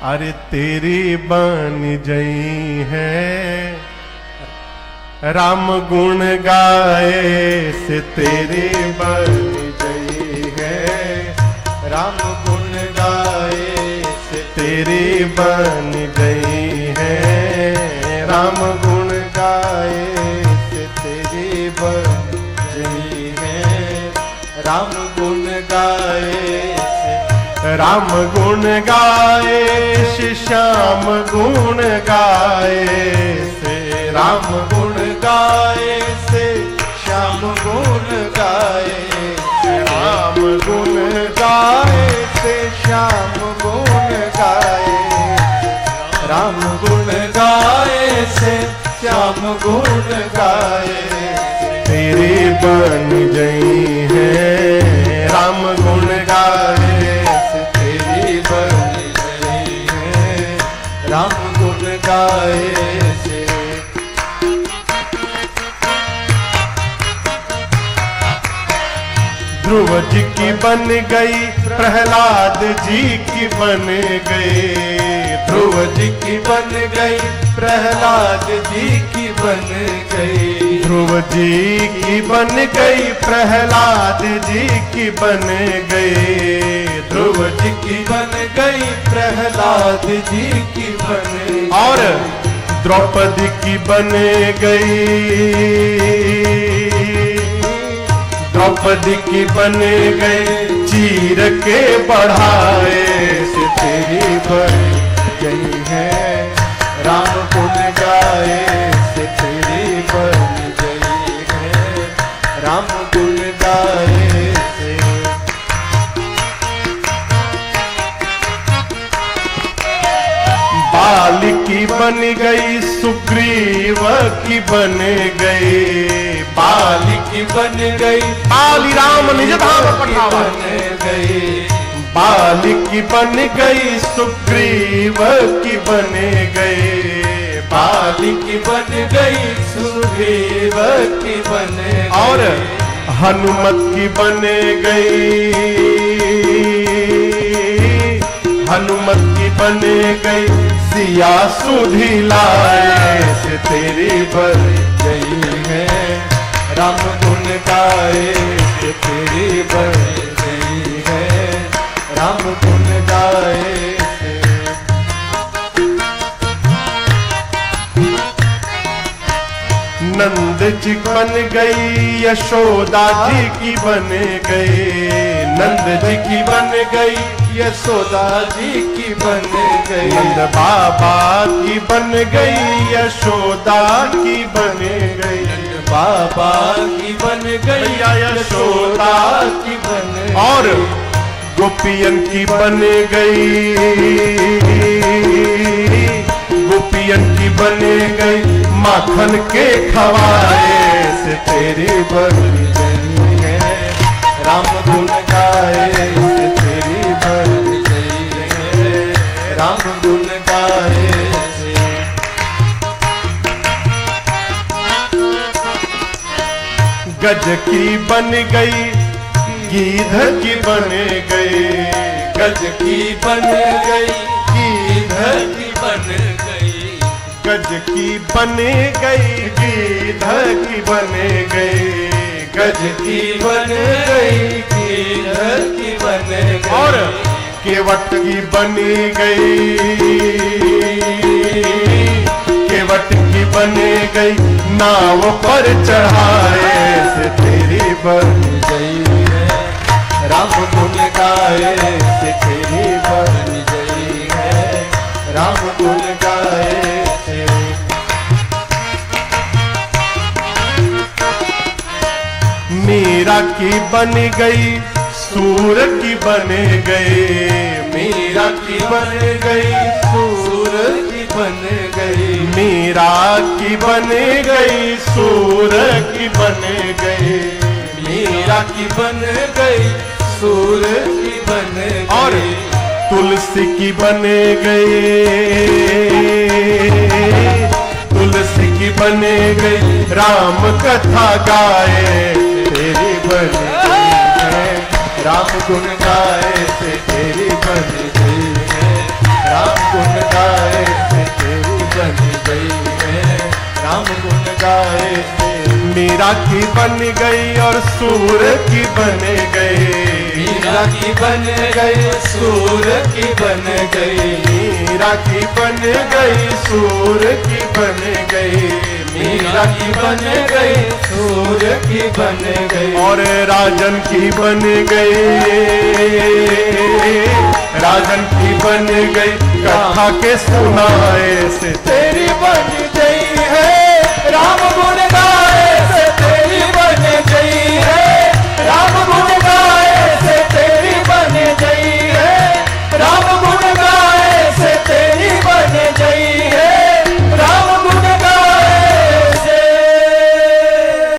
अरे तेरी बन जई है राम गुण गाए से तेरी बन जई है राम गुण गाए से तेरी बन गई है राम गुण गाए से तेरी बन गई है राम गुण गाए से राम गुण गाए से श्याम गुण गाए से राम गुण गाए से श्याम गुण गाए राम गुण गाए से श्याम गुण गाए राम गुण गाए से श्याम गुण गाए तेरी बन गई है राम गुण गाए से तेरी बन गई है राम गुण गाए से ध्रुव जी की बन गई प्रहलाद जी की बन गई ध्रुव जी की बन गई प्रहलाद जी की बन गई ध्रुव जी की बन गई प्रहलाद जी की बन गई ध्रुव जी की बन गई प्रहलाद जी की बन गई और द्रौपदी की बन गई द्रौपदी की बन गई चीर के बढ़ाए से तेरी बन गई है राम गुण गाए से तेरी बन गई है राम गुण गाए से बाल की बन गई सुग्रीव की बन गई बाल की बन गई बाली राम निज धाम बन गई बाल की बन गई सुग्रीव की बन गई बाल की बन गई सुग्रीव की बन गई और हनुमत की बन गई हनुमत की बन गई सिया सुधी लाए से तेरी बन गई है राम गुण गाए से तेरी बन गई है राम गुण गाए से नंद जी बन गई यशोदा जी की बन गई नंद जी की बन गई यशोदा जी की बन गई नंद बाबा की बन गई यशोदा की बन गई बाबा की बन गई यशोदा की बन गई और गोपियन की बन गई गोपियन की बन गई माखन के खवाए से तेरी बन गई है राम गुण गाए से तेरी बन गई है राम गुण गाए से गज की बन गई गीध की बन गई गज की बन गई गीध की बन गई गज की बन गई गीध की बन गई गज की बन गई गीध की बन गई और केवट की बन गई केवट की बन गई नाव पर चढ़ाए से तेरी बन गई है राम गुण गाए से तेरी बन गई है राम गुण गाए से मीरा की बन गई सूर की बन गई मीरा की बन गई सूर की बन गई मीरा की बन गई सूर की बन गई मीरा की बन गई सूर की बन गई और तुलसी की बन गई तुलसी की बन गई राम कथा गाए तेरी बन गई है राम गुण गाए से तेरी बन गई है राम मीरा की बन गई और सूर की बन गई, मीरा की बन गई सूर की बन गई, मीरा की बन गई सूर की बन गई, मीरा की बन गई सूर की बन गई। और राजन की बन गई, राजन की बन गई कथा के सुनाए से तेरी बन गई है राम गुण गाए।